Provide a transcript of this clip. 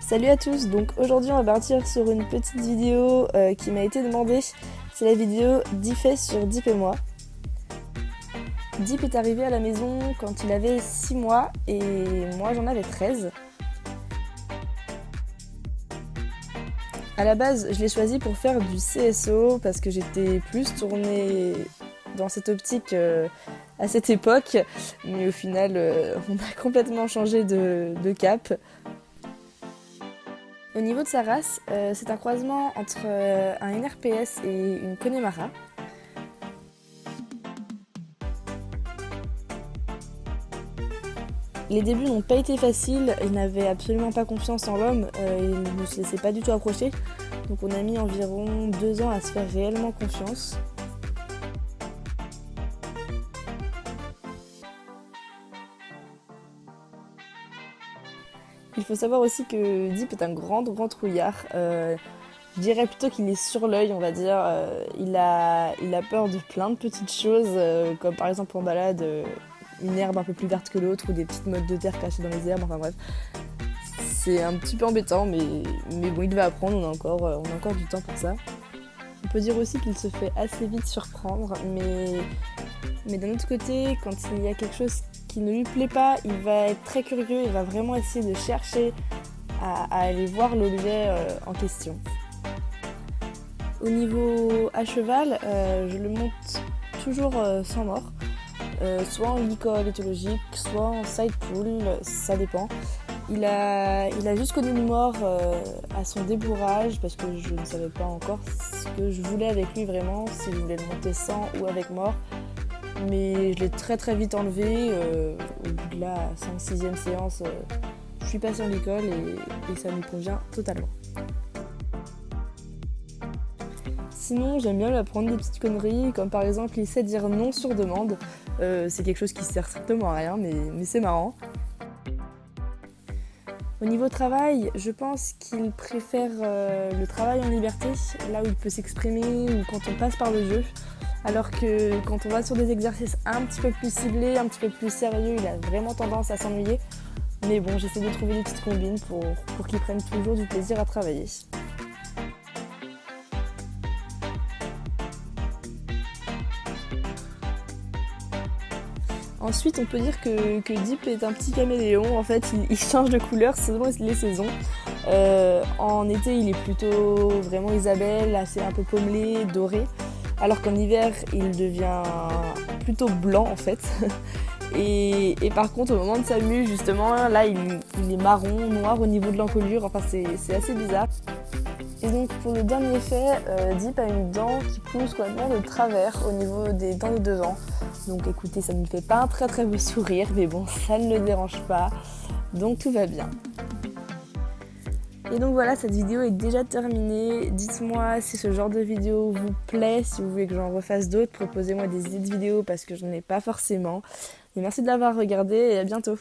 Salut à tous, donc aujourd'hui on va partir sur une petite vidéo qui m'a été demandée. C'est la vidéo Deep sur Deep et moi. Deep est arrivé à la maison quand il avait 6 mois et moi j'en avais 13. À la base je l'ai choisi pour faire du CSO parce que j'étais plus tournée dans cette optique à cette époque, mais au final on a complètement changé de cap. Au niveau de sa race, c'est un croisement entre un NRPS et une Connemara. Les débuts n'ont pas été faciles, il n'avait absolument pas confiance en l'homme, il ne se laissait pas du tout approcher. Donc on a mis environ 2 ans à se faire réellement confiance. Il faut savoir aussi que Deep est un grand trouillard. Je dirais plutôt qu'il est sur l'œil, on va dire. Il a peur de plein de petites choses, comme par exemple en balade, une herbe un peu plus verte que l'autre ou des petites mottes de terre cachées dans les herbes, enfin bref. C'est un petit peu embêtant, mais bon, il va apprendre, on a encore du temps pour ça. On peut dire aussi qu'il se fait assez vite surprendre, mais d'un autre côté, quand il y a quelque chose qui ne lui plaît pas, il va être très curieux, il va vraiment essayer de chercher à aller voir l'objet en question. Au niveau à cheval, je le monte toujours sans mort, soit en licol éthologique, soit en side pull, ça dépend. Il a juste connu le mort à son débourrage parce que je ne savais pas encore ce que je voulais avec lui vraiment, si je voulais le monter sans ou avec mort. Mais je l'ai très vite enlevé, au bout de la 5-6e séance, je suis passée en licol et ça me convient totalement. Sinon, j'aime bien lui apprendre des petites conneries, comme par exemple il sait dire non sur demande. C'est quelque chose qui sert strictement à rien, mais c'est marrant. Au niveau travail, je pense qu'il préfère le travail en liberté, là où il peut s'exprimer ou quand on passe par le jeu. Alors que quand on va sur des exercices un petit peu plus ciblés, un petit peu plus sérieux, il a vraiment tendance à s'ennuyer. Mais bon, j'essaie de trouver des petites combines pour qu'il prenne toujours du plaisir à travailler. Ensuite, on peut dire que Deep est un petit caméléon. En fait, il change de couleur selon les saisons. En été, il est plutôt vraiment Isabelle, assez un peu pommelé, doré. Alors qu'en hiver, il devient plutôt blanc en fait. Et par contre, au moment de sa mue, justement, là, il est marron, noir au niveau de l'encolure. Enfin, c'est assez bizarre. Et donc, pour le dernier fait, Deep a une dent qui pousse complètement de travers au niveau des dents de devant. Donc, écoutez, ça ne me fait pas un très beau sourire, mais bon, ça ne le dérange pas. Donc, tout va bien. Et donc voilà, cette vidéo est déjà terminée. Dites-moi si ce genre de vidéo vous plaît, si vous voulez que j'en refasse d'autres, proposez-moi des idées de vidéos parce que j'en ai pas forcément. Et merci de l'avoir regardé et à bientôt.